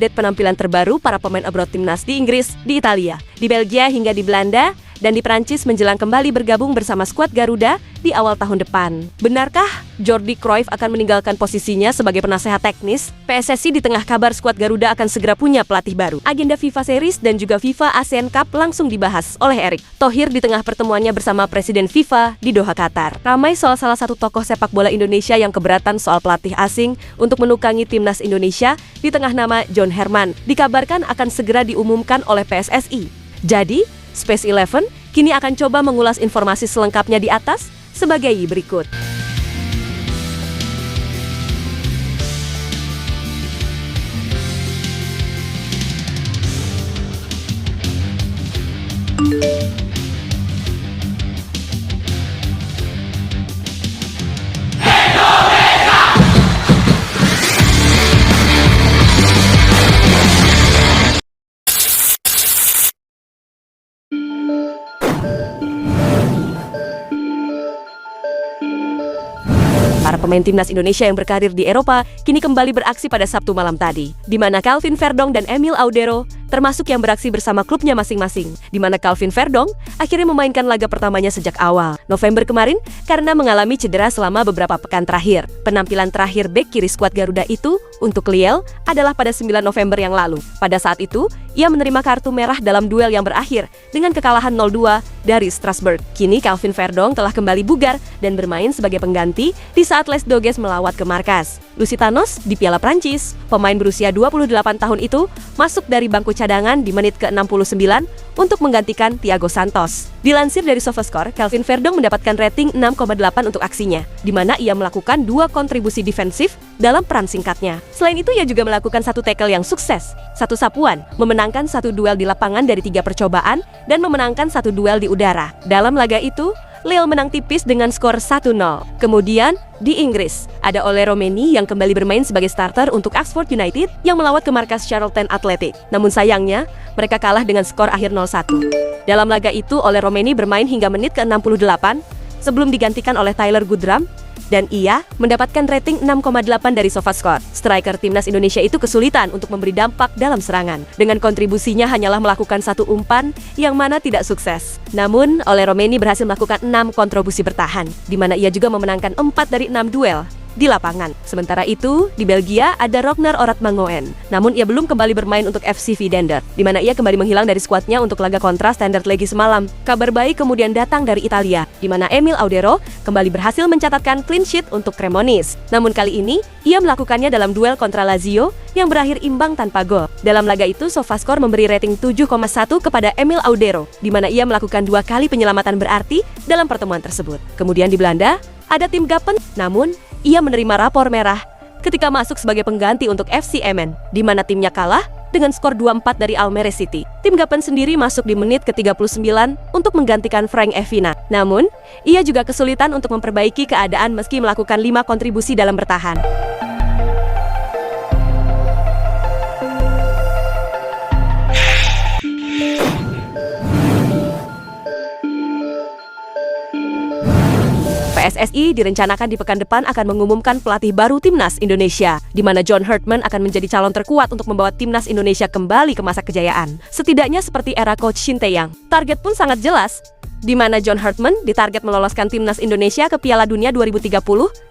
mengupdate penampilan terbaru para pemain abroad timnas di Inggris, di Italia, di Belgia hingga di Belanda, dan di Prancis menjelang kembali bergabung bersama skuad Garuda di awal tahun depan. Benarkah Jordi Cruyff akan meninggalkan posisinya sebagai penasehat teknis? PSSI di tengah kabar skuad Garuda akan segera punya pelatih baru. Agenda FIFA Series dan juga FIFA ASEAN Cup langsung dibahas oleh Erick Thohir di tengah pertemuannya bersama Presiden FIFA di Doha, Qatar. Ramai soal salah satu tokoh sepak bola Indonesia yang keberatan soal pelatih asing untuk menukangi timnas Indonesia di tengah nama John Herman. Dikabarkan akan segera diumumkan oleh PSSI. Jadi, Space Eleven kini akan coba mengulas informasi selengkapnya di atas sebagai berikut. Para pemain timnas Indonesia yang berkarir di Eropa kini kembali beraksi pada Sabtu malam tadi, di mana Calvin Verdong dan Emil Audero termasuk yang beraksi bersama klubnya masing-masing, di mana Calvin Verdong akhirnya memainkan laga pertamanya sejak awal November kemarin karena mengalami cedera selama beberapa pekan terakhir. Penampilan terakhir bek kiri skuad Garuda itu untuk Liel adalah pada 9 November yang lalu. Pada saat itu, ia menerima kartu merah dalam duel yang berakhir dengan kekalahan 0-2 dari Strasbourg. Kini Calvin Verdong telah kembali bugar dan bermain sebagai pengganti di saat Les Doges melawat ke markas. Lusitanos di Piala Prancis, pemain berusia 28 tahun itu masuk dari bangku cadangan di menit ke-69 untuk menggantikan Thiago Santos. Dilansir dari SofaScore, Calvin Verdong mendapatkan rating 6,8 untuk aksinya, di mana ia melakukan 2 kontribusi defensif dalam peran singkatnya. Selain itu, ia juga melakukan 1 tackle yang sukses, 1 sapuan, memenangkan 1 duel di lapangan dari 3 percobaan, dan memenangkan 1 duel di udara. Dalam laga itu, Lille menang tipis dengan skor 1-0. Kemudian, di Inggris, ada Ole Romeni yang kembali bermain sebagai starter untuk Oxford United yang melawat ke markas Charlton Athletic. Namun sayangnya, mereka kalah dengan skor akhir 0-1. Dalam laga itu, Ole Romeni bermain hingga menit ke-68 sebelum digantikan oleh Tyler Goodram, dan ia mendapatkan rating 6,8 dari SofaScore. Striker timnas Indonesia itu kesulitan untuk memberi dampak dalam serangan. Dengan kontribusinya hanyalah melakukan 1 umpan yang mana tidak sukses. Namun, Ole Romeni berhasil melakukan 6 kontribusi bertahan, di mana ia juga memenangkan 4 dari 6 duel di lapangan. Sementara itu, di Belgia ada Ragnar Oratmangoen. Namun ia belum kembali bermain untuk FC Vidender, di mana ia kembali menghilang dari skuadnya untuk laga kontra Standard Liège semalam. Kabar baik kemudian datang dari Italia, di mana Emil Audero kembali berhasil mencatatkan clean sheet untuk Cremonese. Namun kali ini, ia melakukannya dalam duel kontra Lazio yang berakhir imbang tanpa gol. Dalam laga itu, SofaScore memberi rating 7,1 kepada Emil Audero, di mana ia melakukan 2 kali penyelamatan berarti dalam pertemuan tersebut. Kemudian di Belanda, ada tim Gappen, namun ia menerima rapor merah ketika masuk sebagai pengganti untuk FC Emmen, di mana timnya kalah dengan skor 2-4 dari Almere City. Tim Gappen sendiri masuk di menit ke-39 untuk menggantikan Frank Evina. Namun, ia juga kesulitan untuk memperbaiki keadaan meski melakukan 5 kontribusi dalam bertahan. PSSI direncanakan di pekan depan akan mengumumkan pelatih baru timnas Indonesia, di mana John Herdman akan menjadi calon terkuat untuk membawa timnas Indonesia kembali ke masa kejayaan. Setidaknya seperti era coach Shin Tae-yong. Target pun sangat jelas, di mana John Herdman ditarget meloloskan timnas Indonesia ke Piala Dunia 2030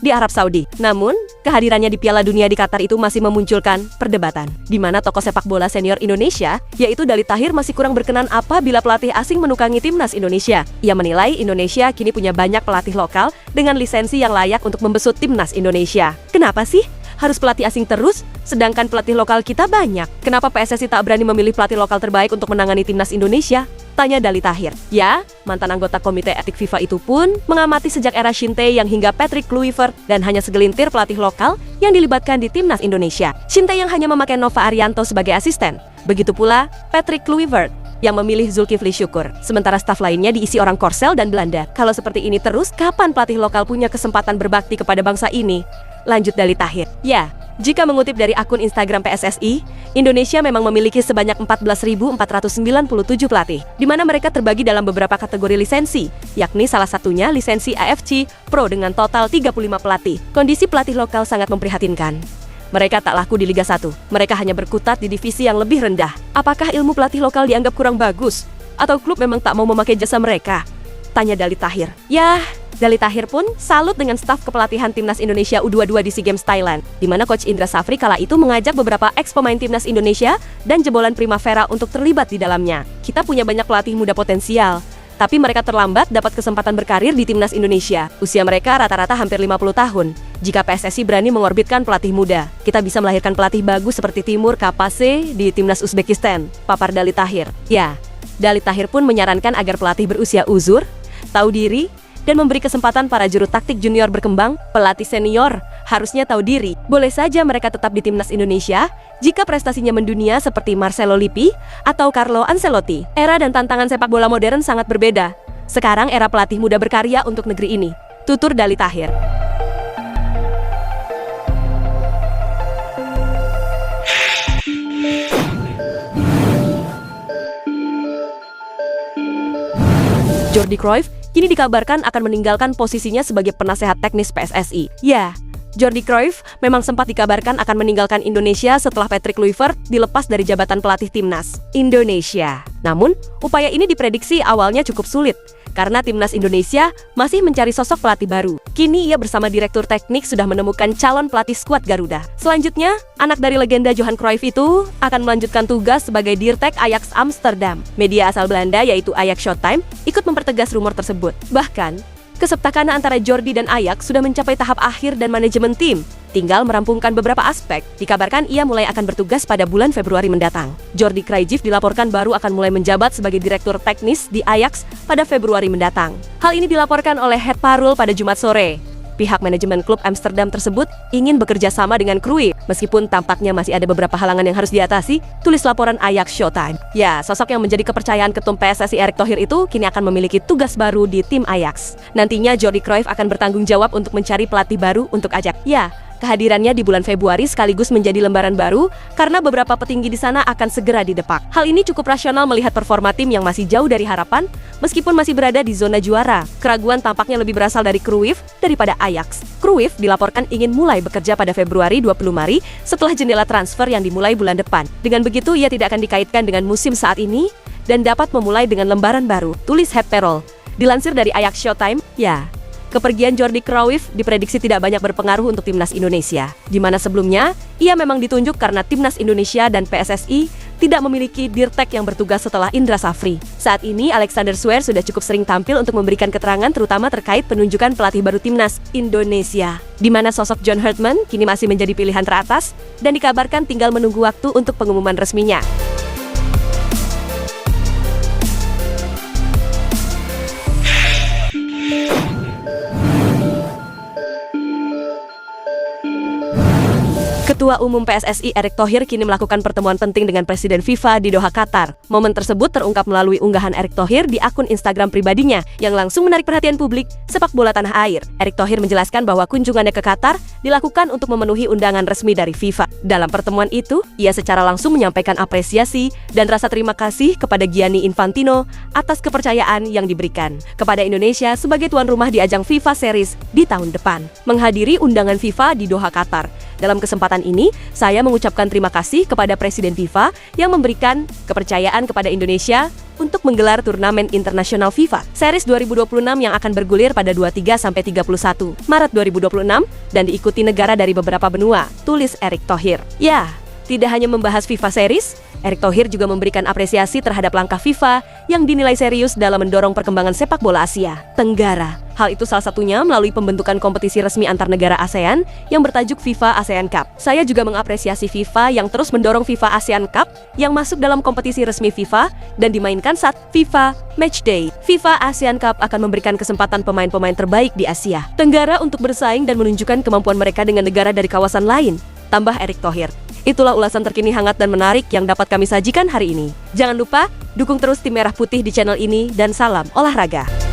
di Arab Saudi. Namun, kehadirannya di Piala Dunia di Qatar itu masih memunculkan perdebatan, di mana tokoh sepak bola senior Indonesia, yaitu Dali Tahir, masih kurang berkenan apabila pelatih asing menukangi timnas Indonesia. Ia menilai Indonesia kini punya banyak pelatih lokal dengan lisensi yang layak untuk membesut timnas Indonesia. Kenapa sih harus pelatih asing terus, sedangkan pelatih lokal kita banyak? Kenapa PSSI tak berani memilih pelatih lokal terbaik untuk menangani timnas Indonesia? Tanya Dali Tahir. Ya, mantan anggota Komite Etik FIFA itu pun mengamati sejak era Shin Tae-yong hingga Patrick Kluivert, dan hanya segelintir pelatih lokal yang dilibatkan di timnas Indonesia. Shin Tae-yong hanya memakai Nova Arianto sebagai asisten. Begitu pula Patrick Kluivert yang memilih Zulkifli Syukur. Sementara staf lainnya diisi orang Korsel dan Belanda. Kalau seperti ini terus, kapan pelatih lokal punya kesempatan berbakti kepada bangsa ini? Lanjut Dali Tahir. Ya, jika mengutip dari akun Instagram PSSI, Indonesia memang memiliki sebanyak 14.497 pelatih, di mana mereka terbagi dalam beberapa kategori lisensi, yakni salah satunya lisensi AFC Pro dengan total 35 pelatih. Kondisi pelatih lokal sangat memprihatinkan. Mereka tak laku di Liga 1. Mereka hanya berkutat di divisi yang lebih rendah. Apakah ilmu pelatih lokal dianggap kurang bagus? Atau klub memang tak mau memakai jasa mereka? Tanya Dali Tahir. Yah, Dali Tahir pun salut dengan staf kepelatihan Timnas Indonesia U22 di SEA Games Thailand, di mana Coach Indra Safri kala itu mengajak beberapa ex-pemain Timnas Indonesia dan jebolan Primavera untuk terlibat di dalamnya. Kita punya banyak pelatih muda potensial, tapi mereka terlambat dapat kesempatan berkarir di Timnas Indonesia. Usia mereka rata-rata hampir 50 tahun. Jika PSSI berani mengorbitkan pelatih muda, kita bisa melahirkan pelatih bagus seperti Timur Kapase di Timnas Uzbekistan, papar Dali Tahir. Ya, Dali Tahir pun menyarankan agar pelatih berusia uzur, tahu diri, dan memberi kesempatan para juru taktik junior berkembang. Pelatih senior harusnya tahu diri. Boleh saja mereka tetap di Timnas Indonesia jika prestasinya mendunia seperti Marcelo Lippi atau Carlo Ancelotti. Era dan tantangan sepak bola modern sangat berbeda. Sekarang era pelatih muda berkarya untuk negeri ini. Tutur Dali Tahir. Jordi Cruyff kini dikabarkan akan meninggalkan posisinya sebagai penasehat teknis PSSI. Ya, Jordi Cruyff memang sempat dikabarkan akan meninggalkan Indonesia setelah Patrick Kluivert dilepas dari jabatan pelatih Timnas Indonesia. Namun, upaya ini diprediksi awalnya cukup sulit, karena Timnas Indonesia masih mencari sosok pelatih baru. Kini ia bersama Direktur Teknik sudah menemukan calon pelatih skuad Garuda. Selanjutnya, anak dari legenda Johan Cruyff itu akan melanjutkan tugas sebagai Dirtek Ajax Amsterdam. Media asal Belanda yaitu Ajax Showtime ikut mempertegas rumor tersebut. Bahkan, kesepakatan antara Jordi dan Ajax sudah mencapai tahap akhir dan manajemen tim tinggal merampungkan beberapa aspek. Dikabarkan ia mulai akan bertugas pada bulan Februari mendatang. Jordi Cruyff dilaporkan baru akan mulai menjabat sebagai direktur teknis di Ajax pada Februari mendatang. Hal ini dilaporkan oleh Het Parool pada Jumat sore. Pihak manajemen klub Amsterdam tersebut ingin bekerja sama dengan Cruyff, meskipun tampaknya masih ada beberapa halangan yang harus diatasi, tulis laporan Ajax Showtime. Ya, sosok yang menjadi kepercayaan ketum PSSI Erick Thohir itu kini akan memiliki tugas baru di tim Ajax. Nantinya Jordi Cruyff akan bertanggung jawab untuk mencari pelatih baru untuk Ajax. Ya, kehadirannya di bulan Februari sekaligus menjadi lembaran baru karena beberapa petinggi di sana akan segera didepak. Hal ini cukup rasional melihat performa tim yang masih jauh dari harapan meskipun masih berada di zona juara. Keraguan tampaknya lebih berasal dari Cruyff daripada Ajax. Cruyff dilaporkan ingin mulai bekerja pada Februari 20 Maret setelah jendela transfer yang dimulai bulan depan. Dengan begitu ia tidak akan dikaitkan dengan musim saat ini dan dapat memulai dengan lembaran baru, tulis Het Parool. Dilansir dari Ajax Showtime, ya, kepergian Jordi Cruyff diprediksi tidak banyak berpengaruh untuk Timnas Indonesia, di mana sebelumnya ia memang ditunjuk karena Timnas Indonesia dan PSSI tidak memiliki dirtek yang bertugas setelah Indra Safri. Saat ini Alexander Swear sudah cukup sering tampil untuk memberikan keterangan terutama terkait penunjukan pelatih baru Timnas Indonesia, di mana sosok John Hartman kini masih menjadi pilihan teratas dan dikabarkan tinggal menunggu waktu untuk pengumuman resminya. Ketua Umum PSSI Erick Thohir kini melakukan pertemuan penting dengan Presiden FIFA di Doha, Qatar. Momen tersebut terungkap melalui unggahan Erick Thohir di akun Instagram pribadinya yang langsung menarik perhatian publik sepak bola tanah air. Erick Thohir menjelaskan bahwa kunjungannya ke Qatar dilakukan untuk memenuhi undangan resmi dari FIFA. Dalam pertemuan itu, ia secara langsung menyampaikan apresiasi dan rasa terima kasih kepada Gianni Infantino atas kepercayaan yang diberikan kepada Indonesia sebagai tuan rumah di ajang FIFA Series di tahun depan. Menghadiri undangan FIFA di Doha, Qatar. Dalam kesempatan ini, saya mengucapkan terima kasih kepada Presiden FIFA yang memberikan kepercayaan kepada Indonesia untuk menggelar turnamen internasional FIFA Series 2026 yang akan bergulir pada 23-31 Maret 2026 dan diikuti negara dari beberapa benua, tulis Erick Thohir. Ya, tidak hanya membahas FIFA Series, Erick Thohir juga memberikan apresiasi terhadap langkah FIFA yang dinilai serius dalam mendorong perkembangan sepak bola Asia Tenggara. Hal itu salah satunya melalui pembentukan kompetisi resmi antar negara ASEAN yang bertajuk FIFA ASEAN Cup. Saya juga mengapresiasi FIFA yang terus mendorong FIFA ASEAN Cup yang masuk dalam kompetisi resmi FIFA dan dimainkan saat FIFA Matchday. FIFA ASEAN Cup akan memberikan kesempatan pemain-pemain terbaik di Asia Tenggara untuk bersaing dan menunjukkan kemampuan mereka dengan negara dari kawasan lain, tambah Erick Thohir. Itulah ulasan terkini hangat dan menarik yang dapat kami sajikan hari ini. Jangan lupa, dukung terus tim Merah Putih di channel ini dan salam olahraga.